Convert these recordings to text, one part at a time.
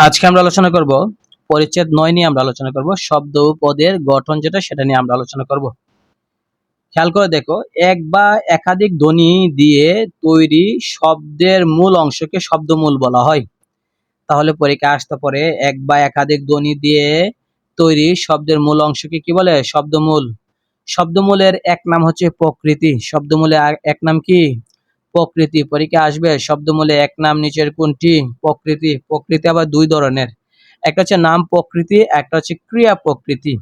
আজকে আমরা আলোচনা করব পরিচ্ছেদ ৯ নিয়ে আমরা আলোচনা করব শব্দ ও পদের গঠন যেটা সেটা নিয়ে আমরা আলোচনা করব। খেয়াল করে দেখো, এক বা একাধিক ধ্বনি দিয়ে তৈরি শব্দের মূল অংশকে শব্দমূল বলা হয়। তাহলে পরীক্ষায় আসতে পারে এক বা একাধিক ধ্বনি দিয়ে তৈরি শব্দের মূল অংশকে কি বলে? শব্দমূল। শব্দমূলের এক নাম হচ্ছে প্রকৃতি। শব্দমূলের এক নাম কি? প্রকৃতি। পরীক্ষা আসবে শব্দমূলে এক নাম নিচের কোনটি? প্রকৃতি। প্রকৃতি আবার দুই ধরনের, একটা হচ্ছে নাম প্রকৃতি, একটা হচ্ছে ক্রিয়া প্রকৃতি।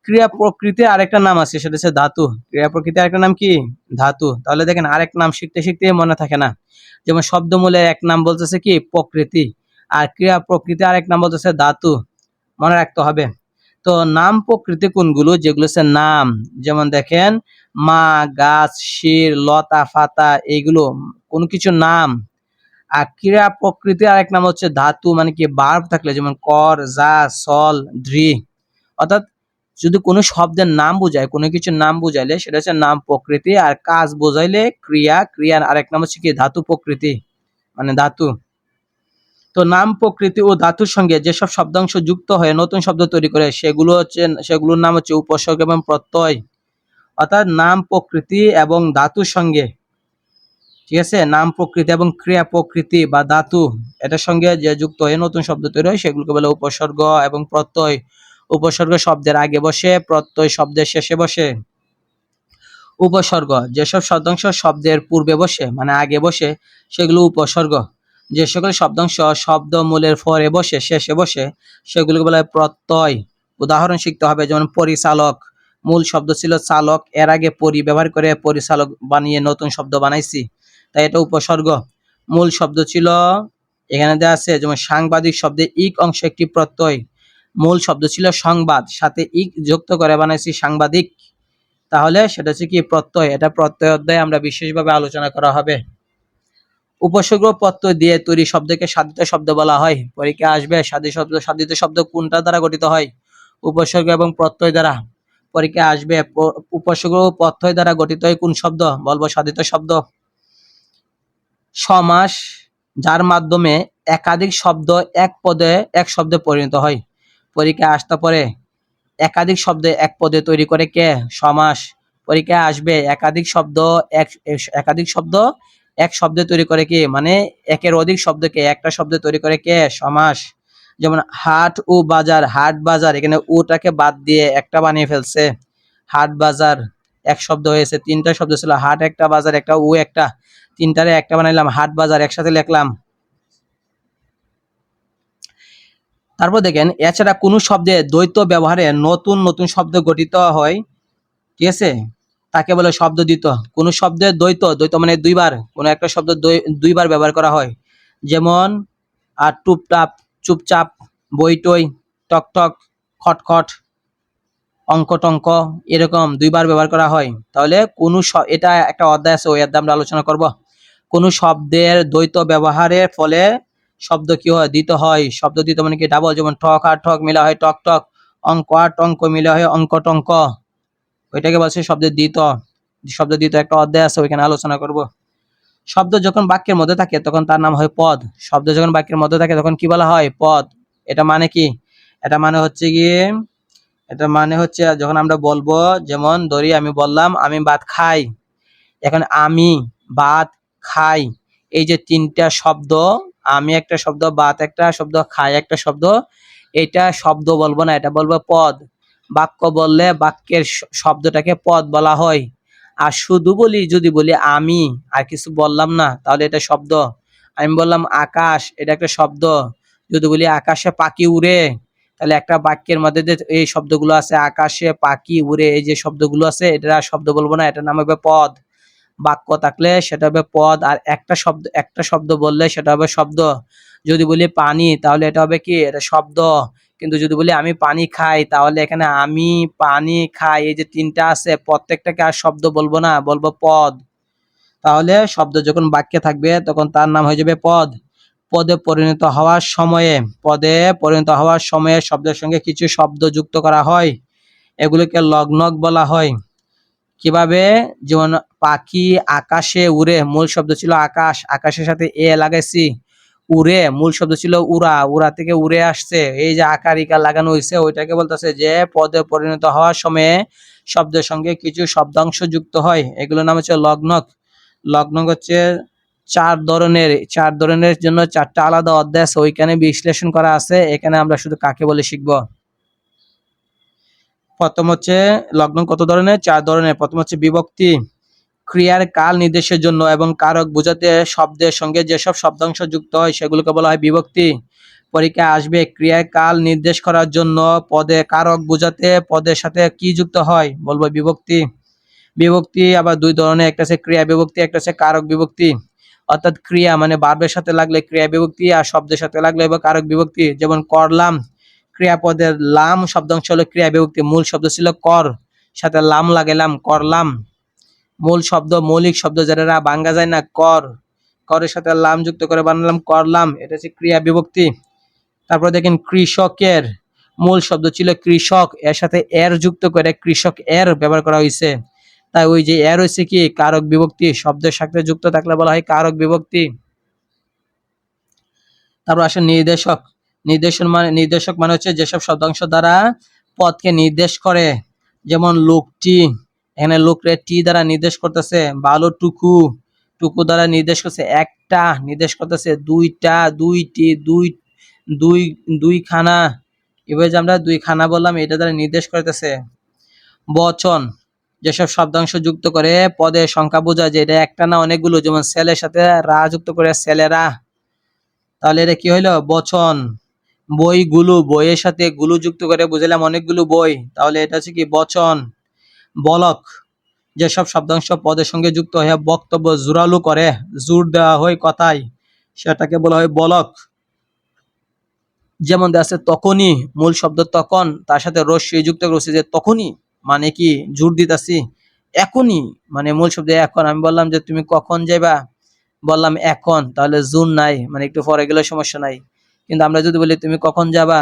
ক্রিয়া প্রকৃতি আরেকটা নাম আছে, সেটা হচ্ছে ধাতু। ক্রিয়া প্রকৃতি আরেকটা নাম কি? ধাতু। তাহলে দেখেন আরেক নাম শিখতে শিখতে মনে থাকে না। যেমন শব্দমূলের এক নাম বলতেছে কি? প্রকৃতি, আর ক্রিয়া প্রকৃতি আরেক নাম বলতেছে ধাতু। মনে রাখতে হবে। তো নাম প্রকৃতি কোনগুলো? যেগুলো হচ্ছে নাম, যেমন দেখেন মা, গাছ, শির, লতা, পাতা, এইগুলো কোন কিছু নাম। আর ক্রিয়া প্রকৃতি আরেক নাম হচ্ছে ধাতু, মানে কি ভার্ব থাকলে, যেমন কর, যা, চল, ধৃ। অর্থাৎ যদি কোনো শব্দের নাম বোঝায়, কোনো কিছুর নাম বোঝাইলে সেটা হচ্ছে নাম প্রকৃতি, আর কাজ বোঝাইলে ক্রিয়া। ক্রিয়ার আরেক নাম হচ্ছে কি? ধাতু প্রকৃতি, মানে ধাতু। তো নাম প্রকৃতি ও ধাতুর সঙ্গে যেসব শব্দাংশ যুক্ত হয়ে নতুন শব্দ তৈরি করে সেগুলোর নাম হচ্ছে উপসর্গ এবং প্রত্যয়। অর্থাৎ নাম প্রকৃতি এবং ধাতুর সঙ্গে, ঠিক আছে, নাম প্রকৃতি এবং ক্রিয়া প্রকৃতি বা ধাতু, এটার সঙ্গে যে যুক্ত হয়ে নতুন শব্দ তৈরি হয় সেগুলোকে বলে উপসর্গ এবং প্রত্যয়। উপসর্গ শব্দের আগে বসে, প্রত্যয় শব্দের শেষে বসে। উপসর্গ যেসব শব্দাংশ শব্দের পূর্বে বসে, মানে আগে বসে, সেগুলো উপসর্গ। যে সকল শব্দাংশ শব্দ মূলের পরে বসে, শেষে বসে, সেগুলোকে বলা হয় প্রত্যয়। উদাহরণ শিখতে হবে, যেমন পরিচালক। মূল শব্দ ছিল চালক, এর আগে পরি ব্যবহার করে পরিচালক বানিয়ে নতুন শব্দ বানাইছি, তাই এটা উপসর্গ। মূল শব্দ ছিল, এখানে দেওয়া আছে, যেমন সাংবাদিক শব্দে ইক অংশ একটি প্রত্যয়। মূল শব্দ ছিল সংবাদ, সাথে ইক যুক্ত করে বানাইছি সাংবাদিক, তাহলে সেটা হচ্ছে কি? প্রত্যয়। এটা প্রত্যয় অধ্যায়ে আমরা বিশেষভাবে আলোচনা করা হবে। উপসর্গ প্রত্যয় দিয়ে তৈরি শব্দকে সাধিত শব্দ বলা হয়। পরীক্ষা আসবে সাধিত শব্দ কোনটা দ্বারা গঠিত হয়? উপসর্গ এবং প্রত্যয় দ্বারা। পরীক্ষা আসবে উপসর্গ প্রত্যয় দ্বারা গঠিত হয় কোন শব্দ? বলবো সাধিত শব্দ। সমাস, যার মাধ্যমে একাধিক শব্দ এক পদে এক শব্দে পরিণত হয়। পরীক্ষা আসতে পারে একাধিক শব্দ এক পদে তৈরি করে কে? সমাস। পরীক্ষায় আসবে একাধিক শব্দ এক শব্দে তৈরি করে কি? মানে একের অধিক শব্দকে একটা শব্দে তৈরি করে কে? সমাস। যেমন হাট ও বাজার, হাট বাজার, এখানে ওটাকে বাদ দিয়ে একটা বানিয়ে ফেলছে, হাট বাজার এক শব্দ হয়েছে। তিনটা শব্দ ছিল, হাট একটা, বাজার একটা, ও একটা, তিনটারে একটা বানাইলাম, হাট বাজার একসাথে লিখলাম। তারপর দেখেন, এছাড়া কোনো শব্দে দ্বৈত ব্যবহারে নতুন নতুন শব্দ গঠিত হয়, ঠিক আছে, তাকে বলে শব্দ দ্বৈত। কোনো শব্দের দ্বৈত, দ্বৈত মানে দুইবার, কোনো একটা শব্দ দুইবার ব্যবহার করা হয়। যেমন আর টুপটাপ, চুপচাপ, বইটই, টকটক, খটখট, অঙ্ক টঙ্ক, এরকম দুইবার ব্যবহার করা হয়। তাহলে এটা একটা অধ্যায় আছে, ওই অধ্যায়ে আমরা আলোচনা করব। কোনো শব্দের দ্বৈত ব্যবহারের ফলে শব্দ কি হয়? দ্বিত হয়। শব্দ দ্বিত মানে কি? ডাবল। যেমন ঠক আর ঠক মিলা হয় টক টক, অঙ্ক আর টঙ্ক মিলা হয় অঙ্ক টঙ্ক, ওইটাকে বলছে শব্দের দ্বিত। শব্দ দ্বিত একটা অধ্যায় আছে, ওইখানে আলোচনা করব। শব্দ যখন বাক্যের মধ্যে থাকে তখন তার নাম হয় পদ। শব্দ যখন বাক্যের মধ্যে থাকে তখন কি বলা হয়? পদ। এটা মানে কি? এটা মানে হচ্ছে গিয়ে, এটা মানে হচ্ছে যখন আমরা বলবো, যেমন ধরি আমি বললাম আমি ভাত খাই। এখন আমি, ভাত, খাই, এই যে তিনটা শব্দ, আমি একটা শব্দ, ভাত একটা শব্দ, খাই একটা শব্দ, এটা শব্দ বলবো না, এটা বলবো পদ। বাক্য বললে বাক্যের শব্দটাকে পদ বলা হয়। আর শুধু যদি বলি আমি আর কিছু বললাম না, তাহলে এটা শব্দ। আমি বললাম আকাশ, এটা একটা শব্দ। যদি বলি আকাশে পাখি উড়ে, তাহলে একটা বাক্যের মধ্যে যে এই শব্দগুলো আছে, আকাশে পাখি উড়ে, এই যে শব্দগুলো আছে, এটা শব্দ বলবো না, এটার নাম হবে পদ। বাক্য থাকলে সেটা হবে পদ, আর একটা শব্দ বললে সেটা হবে শব্দ। যদি বলি পানি, তাহলে এটা হবে কি? এটা শব্দ। কিন্তু যদি বলি আমি পানি খাই, তাহলে এখানে আমি, পানি, খাই, এই যে তিনটা আছে, প্রত্যেকটাকে আর শব্দ বলবো না, বলবো পদ। তাহলে শব্দ যখন বাক্যে থাকবে তখন তার নাম হয়ে যাবে পদ। পদে পরিণত হওয়ার সময়ে শব্দের সঙ্গে কিছু শব্দ যুক্ত করা হয়, এগুলোকে লগ্নক বলা হয়। কিভাবে? যেমন পাখি আকাশে উড়ে, মূল শব্দ ছিল আকাশ, আকাশের সাথে এ লাগাইছি, উড়ে, মূল শব্দ ছিল উড়া, উড়া থেকে উড়ে আসছে, এই যে আকার ইকার লাগানো হয়েছে ওইটাকে বলতেছে যে পদে পরিণত হওয়ার সময়ে শব্দের সঙ্গে কিছু শব্দাংশ যুক্ত হয়, এগুলোর নাম হচ্ছে লগ্নক। লগ্নক হচ্ছে চার ধরনের জন্য চারটা আলাদা অধ্যায় আছে, ওইখানে বিশ্লেষণ করা আছে, এখানে আমরা শুধু কাকে বলে শিখব। প্রথম হচ্ছে লগ্ন কত ধরনের? 4 ধরনের। প্রথম হচ্ছে বিভক্তি, ক্রিয়ার কাল নির্দেশের জন্য এবং কারক বোঝাতে শব্দের সঙ্গে যেসব শব্দাংশ যুক্ত হয় সেগুলোকে বলা হয় বিভক্তি। পরীক্ষায় আসবে ক্রিয়ার কাল নির্দেশ করার জন্য পদে কারক বোঝাতে পদের সাথে কি যুক্ত হয়, বলবো বিভক্তি। বিভক্তি আবার দুই ধরনের, একটা হচ্ছে ক্রিয়া বিভক্তি, একটা হচ্ছে কারক বিভক্তি। অর্থাৎ ক্রিয়া মানে ভার্বের সাথে লাগলে ক্রিয়া বিভক্তি, আর শব্দের সাথে লাগলে কারক বিভক্তি। যেমন করলাম, ক্রিয়াপদের লাম শব্দাংশ হলো ক্রিয়া বিভক্তি, মূল শব্দ ছিল কর, সাথে লাম লাগাইলাম করলাম। মূল শব্দ মৌলিক শব্দ যেটা ভাঙ্গা যায় না, কর, করের সাথে লাম যুক্ত করে বানালাম করলাম, এটা হচ্ছে ক্রিয়া বিভক্তি। তারপর দেখেন কৃষকের, মূল শব্দ ছিল কৃষক, এর সাথে এর যুক্ত করে কৃষক এর ব্যবহার করা হয়েছে, তাই ওই যে এর হচ্ছে কি কারক বিভক্তি, শব্দের সাথে যুক্ত থাকলে বলা হয় কারক বিভক্তি। তারপর আসে নির্দেশক। নির্দেশক মানে হচ্ছে যেসব শব্দাংশ দ্বারা পদকে নির্দেশ করে, যেমন লোকটি, এখানে লোকরে টি দ্বারা নির্দেশ করতেছে, ভালো টুকু, টুকু দ্বারা নির্দেশ করছে, একটা নির্দেশ করতেছে, দুইটা, দুইটি, দুই দুইখানা, এভাবে যে আমরা দুইখানা বললাম এটা দ্বারা নির্দেশ করতেছে। বচন, যেসব শব্দাংশ যুক্ত করে পদের সংখ্যা বোঝায়, যে এটা একটা না অনেকগুলো, যেমন ছেলের সাথে রা যুক্ত করে ছেলেরা, তাহলে এটা কি হইলো বচন। বইগুলো, বইয়ের সাথে গুলো যুক্ত করে বুঝালাম অনেকগুলো বই, তাহলে এটা হচ্ছে কি বচন। বলক, যেসব শব্দাংশ পদের সঙ্গে যুক্ত হয়ে বক্তব্য জোরালো করে, জোর দেওয়া হয় কথায়, সেটাকে বলা হয় বলক। যেমন আছে তখনই, মূল শব্দ তখন, তার সাথে রস্যই যুক্ত করেছে, যে তখনই মানে কি জোর দিতাছি, এখনই মানে মূল শব্দ এখন, আমি বললাম যে তুমি কখন যাইবা, বললাম এখন, তাহলে জোর নাই, মানে একটু পরে গেলে সমস্যা নাই। কিন্তু আমরা যদি বলি তুমি কখন যাবা,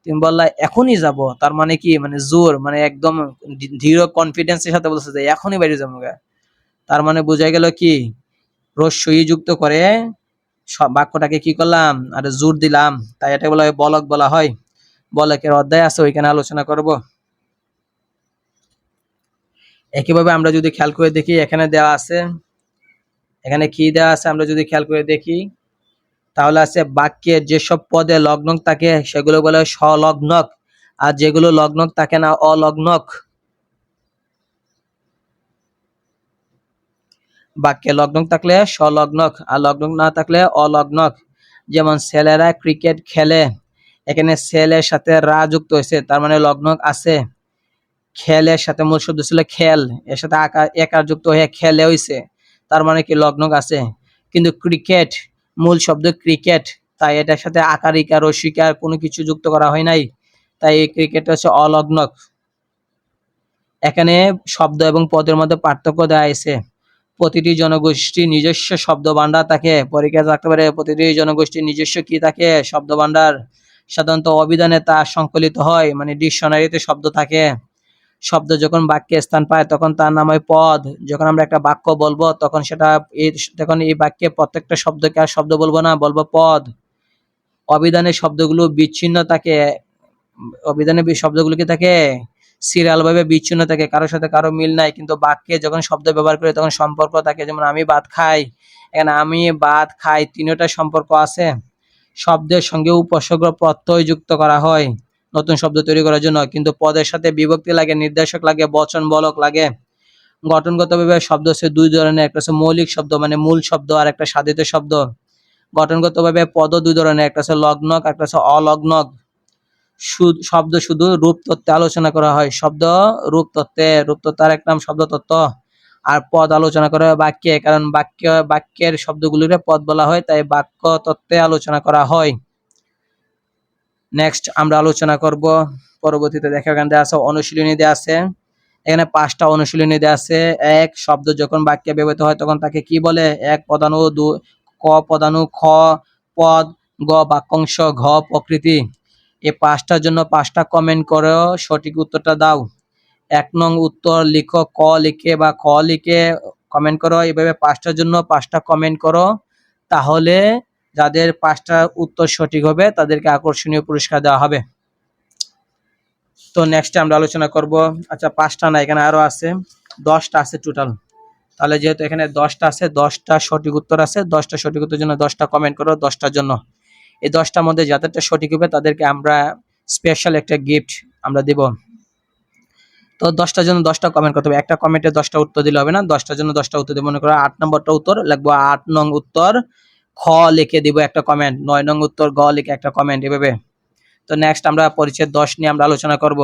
তুমি বললা এখনই যাব, তার মানে কি মানে জোর, মানে একদম দৃঢ় কনফিডেন্সের সাথে বলছে যে এখনই বাইরে যাবো, তার মানে বোঝা গেল কি রস্যই যুক্ত করে সব বাক্যটাকে কি করলাম আর জোর দিলাম, তাই এটা বলা হয় বলক বলা হয়। বলকের অধ্যায় আছে, ওইখানে আলোচনা করব। একইভাবে আমরা যদি খেয়াল করে দেখি, এখানে দেওয়া আছে, এখানে কি দেওয়া আছে আমরা যদি খেয়াল করে দেখি, তাহলে আছে বাক্যের যেসব পদে লগ্নক থাকে সেগুলো বলা হয় স্বলগ্নক, আর যেগুলো লগ্নক থাকে না অলগ্নক। বাক্যে লগ্নক থাকলে স্বলগ্নক, আর লগ্নক না থাকলে অলগ্নক। যেমন ছেলেরা ক্রিকেট খেলে, এখানে ছেলের সাথে রা যুক্ত হয়েছে, তার মানে লগ্নক আছে। খেলের সাথে মূল শব্দ ছিল খেল, এর সাথে একার যুক্ত হয়ে খেলে হয়েছে, তার মানে কি লগ্নক আছে। কিন্তু ক্রিকেট, মূল শব্দ ক্রিকেট, তাই এটার সাথে আকার ইকার রসিকার কোনো কিছু যুক্ত করা হয় নাই, তাই এই ক্রিকেট হচ্ছে অলগ্নক। এখানে শব্দ এবং পদের মধ্যে পার্থক্য দেওয়া হয়েছে। প্রতিটি জনগোষ্ঠীর নিজস্ব শব্দ ভান্ডার থাকে, পরীক্ষা থাকতে পারে প্রতিটি জনগোষ্ঠীর নিজস্ব কি থাকে শব্দ ভান্ডার, সাধারণত অভিধানে তা সংকলিত হয়, মানে ডিকশনারিতে শব্দ থাকে। শব্দ যখন বাক্যে স্থান পায় তখন তার নাম হয় পদ। যখন আমরা একটা বাক্য বলবো তখন তখন এই বাক্যে প্রত্যেকটা শব্দকে আর শব্দ বলবো না, বলবো পদ। অভিধানের শব্দগুলো বিচ্ছিন্ন থাকে, অভিধানের শব্দগুলো কি থাকে সিরিয়াল ভাবে বিচ্ছিন্ন থাকে, কারোর সাথে কারো মিল নাই, কিন্তু বাক্যে যখন শব্দ ব্যবহার করি তখন সম্পর্ক থাকে। যেমন আমি ভাত খাই, এখানে আমি ভাত খাই তিনটা সম্পর্ক আছে। শব্দের সঙ্গে উপসর্গ প্রত্যয় যুক্ত করা হয় নতুন শব্দ তৈরি করার জন্য, কিন্তু পদের সাথে বিভক্তি লাগে, নির্দেশক লাগে, বচন বলক লাগে। গঠনগতভাবে শব্দ হচ্ছে দুই ধরনের, একটা হচ্ছে মৌলিক শব্দ মানে মূল শব্দ, আর একটা সাধিত শব্দ। গঠনগতভাবে পদ দুই ধরনের, একটা হচ্ছে লগ্নক, একটা হচ্ছে অলগ্নক। শব্দ শুধু রূপ তত্ত্বে আলোচনা করা হয়, শব্দ রূপ তত্ত্বের এক নাম শব্দ তত্ত্ব। আর পদ আলোচনা করা হয় বাক্যে, কারণ বাক্যের শব্দগুলিরে পদ বলা হয়, তাই বাক্য তত্ত্বে আলোচনা করা হয়। নেক্সট আমরা আলোচনা করব পরবর্তীতে, দেখা এখানে দেওয়া আছে অনুশীলনী দেওয়া আছে, এখানে 5টা অনুশীলনী দেওয়া আছে। এক, শব্দ যখন বাক্যে ব্যবহৃত হয় তখন তাকে কি বলে? এক পদাণু, ক পদাণু, খ পদ, গ বাক্যাংশ, ঘ প্রকৃতি। এই 5টার জন্য 5টা কমেন্ট করে সঠিক উত্তরটা দাও। 1 নং উত্তর লিখো, ক লিখে বা খ লিখে কমেন্ট করো। এইভাবে 5টার জন্য 5টা কমেন্ট করো, তাহলে যাদের 5টা উত্তর সঠিক হবে তাদেরকে আকর্ষণীয় পুরস্কার দেওয়া হবে। তো নেক্সট আমরা আলোচনা করব, আচ্ছা 5টা না, এখানে আরো আছে, 10টা আছে টোটাল। তাহলে যেহেতু এখানে 10টা আছে, 10টা সঠিক উত্তর আছে, 10টা সঠিক উত্তরের জন্য 10টা কমেন্ট করো 10টার জন্য। এই 10টার মধ্যে যাদেরটা সঠিক হবে তাদেরকে আমরা স্পেশাল একটা গিফট আমরা দেব। তো 10টার জন্য 10টা কমেন্ট করতে হবে, একটা কমেন্টে 10টা উত্তর দিলে হবে না, 10টার জন্য 10টা উত্তর দেব। মনে করো 8 নম্বরটা উত্তর লিখবো, 8 নং উত্তর খ লিখে দিব একটা কমেন্ট, 9 নং উত্তর গ লিখে একটা কমেন্ট, এভাবে। তো নেক্সট আমরা পরিচ্ছেদ 10 নিয়ে আমরা আলোচনা করব।